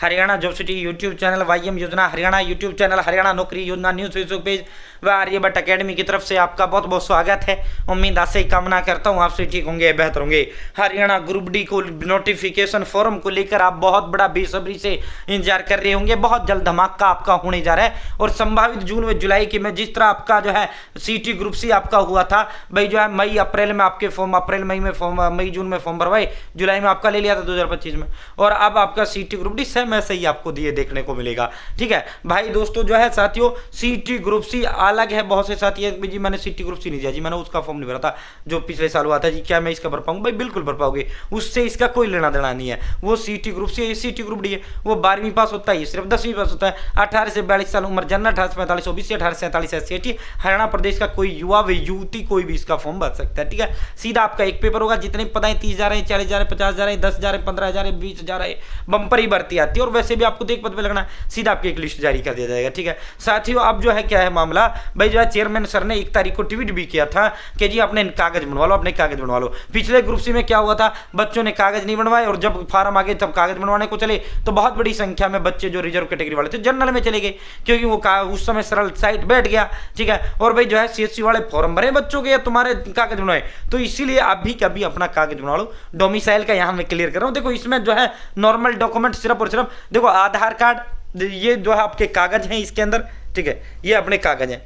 Haryana job city YouTube channel, YM योजना Haryana YouTube channel, Haryana नौकरी योजना न्यूज़ फेसबुक पेज व आर्यभट्ट अकेडमी की तरफ से आपका बहुत बहुत स्वागत है। उम्मीद आशा ही कामना करता हूँ आपसे ठीक होंगे, बेहतर होंगे। हरियाणा ग्रुप डी को नोटिफिकेशन फॉर्म को लेकर आप बहुत बड़ा बेसब्री से इंतजार कर रहे होंगे। बहुत जल्द धमाका आपका होने जा रहा है और संभावित जून व जुलाई के में जिस तरह आपका जो है सीटी ग्रुप सी आपका हुआ था भाई, जो है मई अप्रैल में आपके फॉर्म, अप्रैल मई में फॉर्म, मई जून में फॉर्म भरवाए, जुलाई में आपका ले लिया था 2025 में, और अब आपका सीटी ग्रुप डी सेम ऐसे ही आपको दिए देखने को मिलेगा। ठीक है भाई दोस्तों, जो है साथियों सीटी ग्रुप सी अलग है। बहुत से साथी है जी मैंने सीटी ग्रुप सी नहीं दिया जी, मैंने उसका फॉर्म नहीं भरा था जो पिछले साल हुआ था जी, क्या मैं इसका भर पाऊंगा? भाई बिल्कुल भर पाओगे, उससे इसका कोई लेना देना नहीं है। वो सीटी ग्रुप सी, सीटी ग्रुप डी है, वो 12वीं पास होता है, सिर्फ 10वीं पास होता है। 18 से 42 साल उम्र, जनरल 18 से 45, ओबीसी 18 से 47 SC/ST, हरियाणा प्रदेश का कोई युवा व युवती कोई भी इसका फॉर्म भर सकता है। ठीक है, सीधा आपका एक पेपर होगा, जितने पता है 30,000 है, 40,000 है, 50,000 है, 10,000 है, 15,000 है, 20,000 है, बंपर ही भर्ती आती है। और वैसे भी आपको देख पद पे लगना है, सीधा आपकी एक लिस्ट जारी कर दिया जाएगा। ठीक है साथियों, अब जो है क्या है मामला भाई, जो है चेयरमैन सर ने 1 तारीख को ट्वीट भी किया था कि जी अपने कागज बनवा लो, अपने कागज बनवा लो। पिछले ग्रुप सी में क्या हुआ था, बच्चों ने कागज नहीं बनवाए और जब फार्म आ गए तब कागज बनवाने को चले तो बहुत बड़ी संख्या में बच्चे जो रिजर्व कैटेगरी वाले थे जनरल में चले गए, क्योंकि वो उस समय सरल साइट बैठ गया। ठीक है, और भाई जो है CSC वाले फॉर्म भरे बच्चों के, तुम्हारे कागज बनवाए, तो इसीलिए आप भी कभी अपना कागज बना लो। डोमिसाइल का यहाँ मैं क्लियर कर रहा हूँ। देखो इसमें जो है नॉर्मल डॉक्यूमेंट सिर्फ और सिर्फ देखो आधार कार्ड, ये जो है आपके कागज हैं इसके अंदर। ठीक है, ये अपने कागज हैं।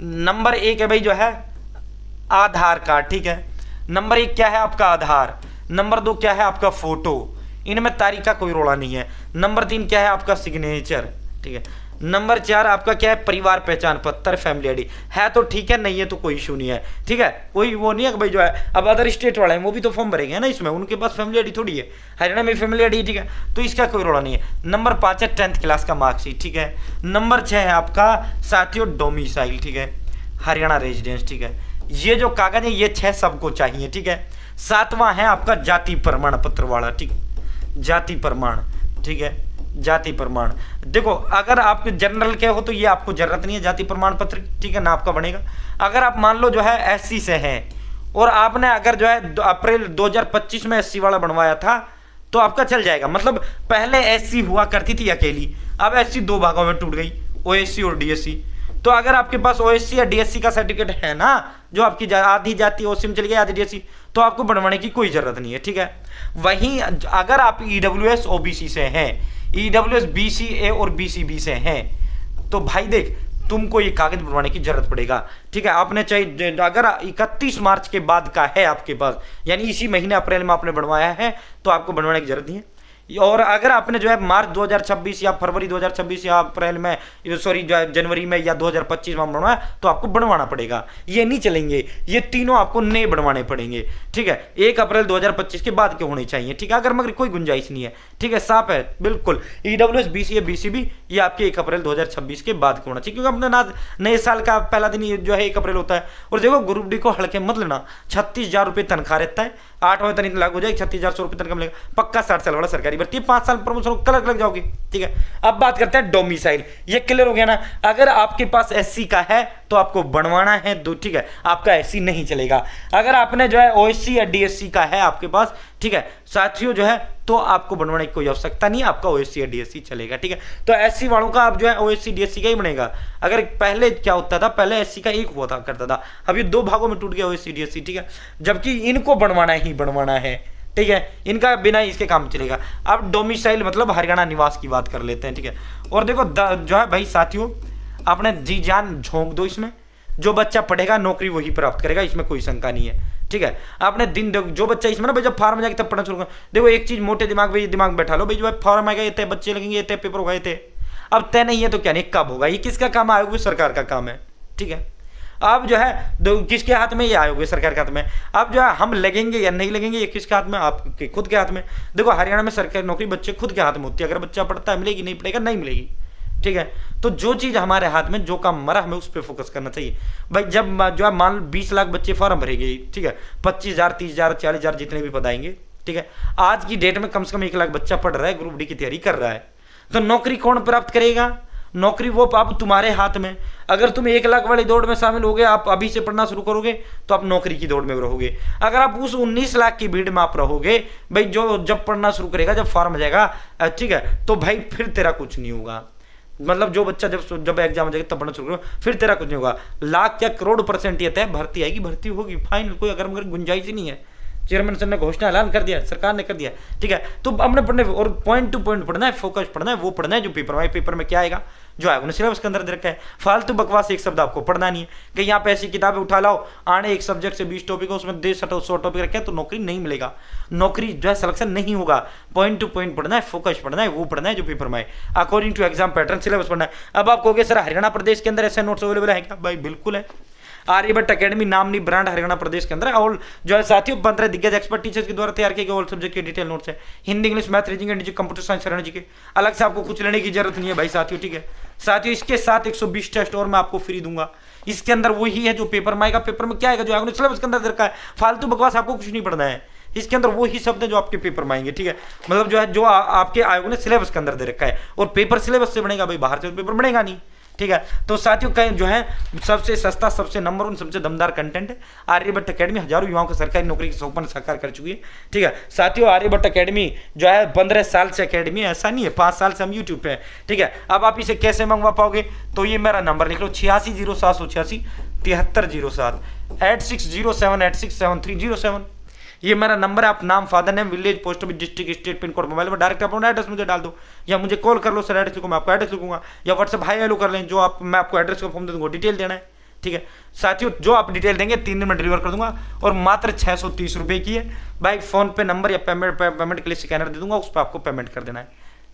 नंबर 1 है भाई जो है आधार कार्ड। ठीक है, नंबर 1 क्या है आपका आधार, नंबर 2 क्या है आपका फोटो, इनमें तारीख का कोई रोड़ा नहीं है। नंबर 3 क्या है आपका सिग्नेचर। ठीक है, नंबर 4 आपका क्या है परिवार पहचान पत्र, फैमिली आईडी है तो ठीक है, नहीं है तो कोई इशू नहीं है। ठीक है, कोई वो नहीं है भाई जो है अब अदर स्टेट वाले हैं वो भी तो फॉर्म भरेंगे ना, इसमें उनके पास फैमिली आईडी थोड़ी है, हरियाणा में फैमिली आईडी। ठीक है, तो इसका कोई रोड़ा नहीं है। नंबर 5 है 10th क्लास का मार्कशीट। ठीक है, नंबर 6 है आपका साथियों डोमिसाइल। ठीक है, हरियाणा रेजिडेंस। ठीक है, ये जो कागज है ये 6 सबको चाहिए। ठीक है, 7वां है आपका जाति प्रमाण पत्र वाला। ठीक, जाति प्रमाण। ठीक है, जाति प्रमाण। देखो अगर आप जनरल के हो तो ये आपको जरूरत नहीं है जाति प्रमाण पत्र। ठीक है ना, आपका बनेगा। अगर आप मान लो जो है SC से हैं और आपने अगर जो है अप्रैल 2025 में SC वाला बनवाया था तो आपका चल जाएगा। मतलब पहले SC हुआ करती थी अकेली, अब SC 2 भागों में टूट गई, OSC और DSC। तो अगर आपके पास OSC या DSC का सर्टिफिकेट है ना, जो आपकी आधी जाति OSC में चली गई, आधी DSC, तो आपको बनवाने की कोई जरूरत नहीं है। ठीक है, वहीं अगर आप EWS OBC से हैं, EWS BCA और BCB से हैं, तो भाई देख तुमको ये कागज बनवाने की जरूरत पड़ेगा। ठीक है, आपने चाहिए अगर 31 मार्च के बाद का है आपके पास, यानी इसी महीने अप्रैल में आपने बनवाया है, तो आपको बनवाने की जरूरत नहीं है। और अगर आपने जो है मार्च 2026 या फरवरी 2026 या अप्रैल में, सॉरी जनवरी में या 2025 में बनवाया, तो आपको बनवाना पड़ेगा। ये नहीं चलेंगे, ये तीनों आपको नए बनवाने पड़ेंगे। ठीक है, 1 अप्रैल 2025 के बाद के होने चाहिए। ठीक है, अगर मगर कोई गुंजाइश नहीं है। ठीक है, साफ है बिल्कुल। EWS BCA BCB ये आपके 1 अप्रैल 2026 के बाद के होना चाहिए, क्योंकि अपने नए साल का पहला दिन जो है 1 अप्रैल होता है। और देखो ग्रुप डी को हल्के मत लेना, 36,000 रुपये तनख्वाह रहता है, 8वां तनख्वाह लागू हो जाएगी, 36,000 रुपये तनख्वाह मिलेगा पक्का। 60 साल वाला सरकारी भर्ती, 5 साल प्रमोशन कलर लग जाओगे। ठीक है, अब बात करते हैं डोमिसाइल। ये क्लियर हो गया ना, अगर आपके पास SC का है तो आपको बनवाना है दो। ठीक है, आपका SC नहीं चलेगा। अगर आपने जो है OSC या DSC का है आपके पास, ठीक है साथियों, जो है तो आपको बनवाने की कोई आवश्यकता नहीं, आपका OSC या DSC चलेगा। ठीक है, तो SC वालों का आप जो है OSC DSC का ही बनेगा। अगर पहले क्या होता था, पहले SC का एक हुआ था करता था, अब ये 2 भागों में टूट गया OSC DSC। ठीक है, जबकि इनको बनवाना ही बनवाना है। ठीक है, इनका बिना इसके काम चलेगा। अब डोमिसाइल मतलब हरियाणा निवास की बात कर लेते हैं। ठीक है, और देखो जो है भाई साथियों, आपने जी जान झोंक दो इसमें, जो बच्चा पढ़ेगा नौकरी वही प्राप्त करेगा, इसमें कोई शंका नहीं है। ठीक है, आपने दिन जो बच्चा इसमें ना भाई जब फार्म जाके तब पढ़ना शुरू कर, देखो एक चीज मोटे दिमाग में दिमाग बैठा लो भाई, जो है फार्म आएगा ये बच्चे लगेंगे, ये पेपर होगा, ये अब तय नहीं है तो क्या नहीं, कब होगा, ये किसका काम आएगा? सरकार का काम है। ठीक है, अब जो है किसके हाथ में ये आयोगे? सरकार के हाथ में। अब जो है हम लगेंगे या नहीं लगेंगे ये किसके हाथ में? आपके खुद के हाथ में। देखो हरियाणा में सरकारी नौकरी बच्चे खुद के हाथ में होती है, अगर बच्चा पढ़ता है मिलेगी, नहीं पढ़ेगा नहीं मिलेगी। ठीक है, तो जो चीज हमारे हाथ में, जो काम मरा, हमें उस पर फोकस करना चाहिए भाई। जब जो है मान 20 लाख बच्चे फॉर्म भरेंगे, ठीक है, 25,000 30,000 40,000 जितने भी पद आएंगे। ठीक है, आज की डेट में कम से कम 1 लाख बच्चा पढ़ रहा है, ग्रुप डी की तैयारी कर रहा है, तो नौकरी कौन प्राप्त करेगा? नौकरी वो अब तुम्हारे हाथ में। अगर तुम 1 लाख वाली दौड़ में शामिल हो गए, आप अभी से पढ़ना शुरू करोगे तो आप नौकरी की दौड़ में रहोगे। अगर आप उस 19 लाख की भीड़ में आप रहोगे भाई, जो जब पढ़ना शुरू करेगा, जब फॉर्म आ जाएगा, ठीक है, तो भाई फिर तेरा कुछ नहीं होगा। मतलब जो बच्चा जब एग्जाम आ जाएगा तब पढ़ना शुरू करो, फिर तेरा कुछ नहीं होगा। लाख या करोड़ परसेंट ये तय, भर्ती आएगी, भर्ती होगी, फाइनल, कोई अगर मगर गुंजाइश ही नहीं है। चेयरमैन सर ने घोषणा ऐलान कर दिया, सरकार ने कर दिया, ठीक है। तो अपने पढ़ने और पॉइंट टू पॉइंट पढ़ना है, फोकस पढ़ना है, वो पढ़ना है जो पेपर में क्या आएगा, जो आएगा उन्हें सिलेबस के अंदर दे रखा है। फालतू बकवास एक शब्द आपको पढ़ना नहीं है कि यहाँ पे ऐसी किताबें उठा लाओ, आने एक सब्जेक्ट से 20 टॉपिक है, उसमें 100 टॉपिक रखे हैं तो नौकरी नहीं मिलेगा, नौकरी जो है सिलेक्शन नहीं होगा। पॉइंट टू पॉइंट पढ़ना है, फोकस पढ़ना है, वो पढ़ना है जो पेपर में आए, according to exam pattern syllabus पढ़ना है। अब आप कहोगे सर हरियाणा प्रदेश के अंदर ऐसे नोट्स अवेलेबल है क्या? भाई बिल्कुल है। आर्यभट्ट एकेडमी नामनी ब्रांड हरियाणा प्रदेश के अंदर है, और जो है साथियों 15 दिग्गज एक्सपर्ट टीचर्स के द्वारा तैयार किए गए ऑल सब्जेक्ट के डिटेल नोट्स है। Hindi, English, math, reasoning and computer science Haryana G K. अलग से आपको कुछ लेने की जरूरत नहीं है भाई साथियों, ठीक है। साथियों इसके साथ 120 टेस्ट और मैं आपको फ्री दूंगा। इसके अंदर वही है जो पेपर में आएगा। पेपर में क्या आएगा? जो आएगा सिलेबस के अंदर रखा है। फालतू बकवास आपको कुछ नहीं पढ़ना है। इसके अंदर वही शब्द है जो आपके पेपर में आएंगे, ठीक है। मतलब जो है जो आपके आयोग ने सिलेबस के अंदर दे रखा है, और पेपर सिलेबस से बनेगा भाई, बाहर से पेपर बनेगा नहीं, ठीक है। तो साथियों का जो है सबसे सस्ता, सबसे नंबर 1, सबसे दमदार कंटेंट है। आर्यभट्ट एकेडमी हजारों युवाओं को सरकारी नौकरी की सौंपन साकार कर चुकी है, ठीक है। साथियों आर्यभट्ट एकेडमी जो है 15 साल से एकेडमी है, ऐसा नहीं है, 5 साल से हम यूट्यूब पे है, ठीक है। अब आप इसे कैसे मंगवा पाओगे? तो ये मेरा नंबर लिख लो, 860786 7307 8607867307। ये मेरा नंबर है। आप नाम, father name, village, post office, district, state, pin code, mobile number, direct अपना एड्रेस मुझे डाल दो, या मुझे कॉल कर लो, सर एड्रेस लिखो, मैं आपको एड्रेस लिखूंगा, या व्हाट्सएप हाई हेलो कर लें, जो आप मैं आपको एड्रेस का फॉर्म दे दूंगा, डिटेल देना है, ठीक है। साथियों जो आप डिटेल देंगे 3 दिन में डिलीवर कर दूंगा, और मात्र 630 रुपये की है भाई। फोन पे नंबर या पेमेंट के लिए स्कैनर दे दूंगा, उस पर आपको पेमेंट कर देना है,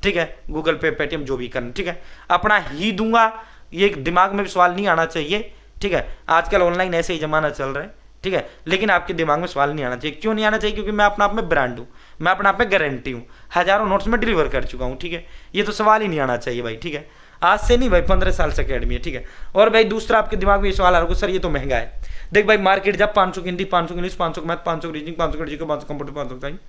ठीक है। गूगल पे, पेटीएम, जो भी करना, ठीक है। अपना ही दूंगा, ये दिमाग में भी सवाल नहीं आना चाहिए, ठीक है। आजकल ऑनलाइन ऐसे ही जमाना चल रहा है, ठीक है। लेकिन आपके दिमाग में सवाल नहीं आना चाहिए। क्यों नहीं आना चाहिए? क्योंकि मैं अपने आप में ब्रांड हूँ, मैं अपने आप में गारंटी हूँ, हजारों नोट्स में डिलीवर कर चुका हूँ, ठीक है। ये तो सवाल ही नहीं आना चाहिए भाई, ठीक है। आज से नहीं भाई, 15 साल से अकेडमी है, ठीक है। और भाई दूसरा आपके दिमाग में ये सवाल आ रहा है, सर ये तो महंगा है। देख भाई मार्केट जब 500 की हिंदी, 500 की English, 500 math, 500 reasoning, 500 GK, 500 computer, 500 science,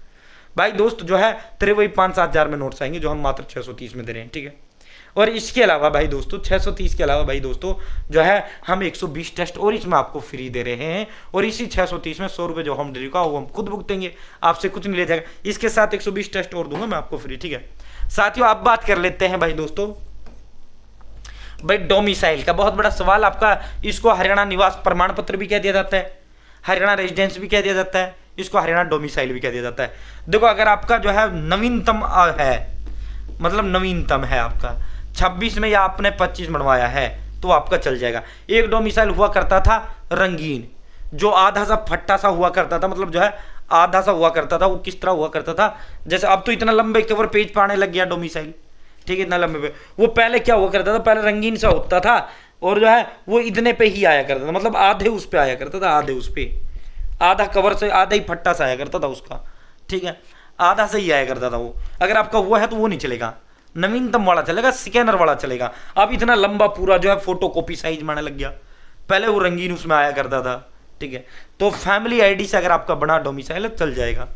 भाई दोस्त जो है तेरे वही 5-7 हज़ार में नोट्स आएंगे, जो हम मात्र 630 में दे रहे हैं, ठीक है। और इसके अलावा भाई दोस्तों 630 के अलावा भाई दोस्तों जो है हम 120 टेस्ट और इसमें आपको फ्री दे रहे हैं, और इसी 630 में 100 रुपये जो होम डिलीवरी का वो हम खुद भुगतेंगे, आपसे कुछ नहीं ले जाएगा। इसके साथ 120 टेस्ट और दूंगा मैं आपको फ्री, ठीक है। साथियों आप बात कर लेते हैं भाई दोस्तों भाई डोमिसाइल का। बहुत बड़ा सवाल आपका, इसको हरियाणा निवास प्रमाण पत्र भी कह दिया जाता है, हरियाणा रेजिडेंस भी कह दिया जाता है, इसको हरियाणा डोमिसाइल भी कह दिया जाता है। देखो अगर आपका जो है नवीनतम है, मतलब नवीनतम है आपका 26 में या आपने 25 बनवाया है तो आपका चल जाएगा। एक डोमिसाइल हुआ करता था रंगीन, जो आधा सा फट्टा सा हुआ करता था, मतलब जो है आधा सा हुआ करता था। वो किस तरह हुआ करता था, जैसे अब तो इतना लंबे कवर पेज पाने लग गया डोमिसाइल, ठीक है, इतना लंबे पे। वो पहले क्या हुआ करता था, पहले रंगीन सा होता था, और जो है वो इतने पे ही आया करता था, मतलब आधे उस पे आया करता था, आधे उस पे, आधा कवर से आधा ही फट्टा सा आया करता था उसका, ठीक है, आधा से ही आया करता था वो। अगर आपका हुआ है तो वो नहीं चलेगा, नवीनतम वाला चलेगा, स्कैनर वाला चलेगा। अब इतना लंबा पूरा जो है फोटो कॉपी साइज माने लग गया, पहले वो रंगीन उसमें आया करता था, ठीक है। तो फैमिली आईडी से अगर आपका बना डोमिसाइल चल जाएगा,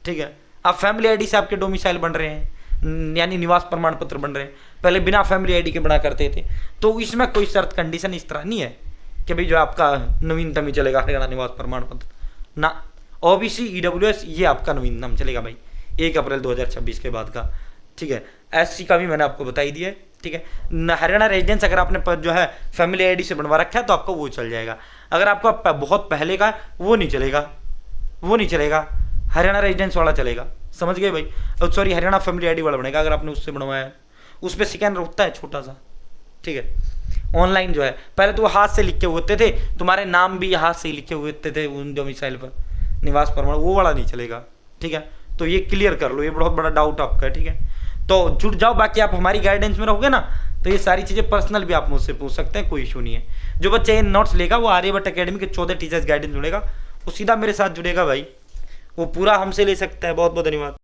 ठीक है। अब फैमिली आईडी से आपके डोमिसाइल बन रहे हैं, यानी निवास प्रमाण पत्र बन रहे हैं, पहले बिना फैमिली आईडी के बना करते थे। तो इसमें कोई शर्त कंडीशन इस तरह नहीं है कि भाई जो आपका नवीनतम ही चलेगा हरियाणा निवास प्रमाण पत्र ना। ओबीसी ईडब्ल्यूएस ये आपका नवीनतम चलेगा भाई 1 अप्रैल 2026 के बाद का, ठीक है। एससी का भी मैंने आपको बता ही दिया है, ठीक है। हरियाणा रेजिडेंस अगर आपने जो है फैमिली आईडी से बनवा रखा है तो आपका वो चल जाएगा। अगर आपका बहुत पहले का वो नहीं चलेगा, वो नहीं चलेगा, हरियाणा रेजिडेंस वाला चलेगा, समझ गए भाई। सॉरी हरियाणा फैमिली आईडी वाला बनेगा अगर आपने उससे बनवाया है। उस पर स्कैनर होता है छोटा सा, ठीक है। ऑनलाइन जो है पहले तो वो हाथ से लिखे हुए होते थे, तुम्हारे नाम भी हाथ से ही लिखे हुए थे उन डोमिसाइल पर, निवास प्रमाण, वो वाला नहीं चलेगा, ठीक है। तो ये क्लियर कर लो, ये बहुत बड़ा डाउट आपका है, ठीक है। तो जुड़ जाओ, बाकी आप हमारी गाइडेंस में रहोगे ना तो ये सारी चीज़ें पर्सनल भी आप मुझसे पूछ सकते हैं, कोई इशू नहीं है। जो बच्चा ये नोट्स लेगा वो आर्यभट्ट एकेडमी के 14 टीचर्स गाइडेंस जुड़ेगा, वो सीधा मेरे साथ जुड़ेगा भाई, वो पूरा हमसे ले सकता है। बहुत बहुत धन्यवाद।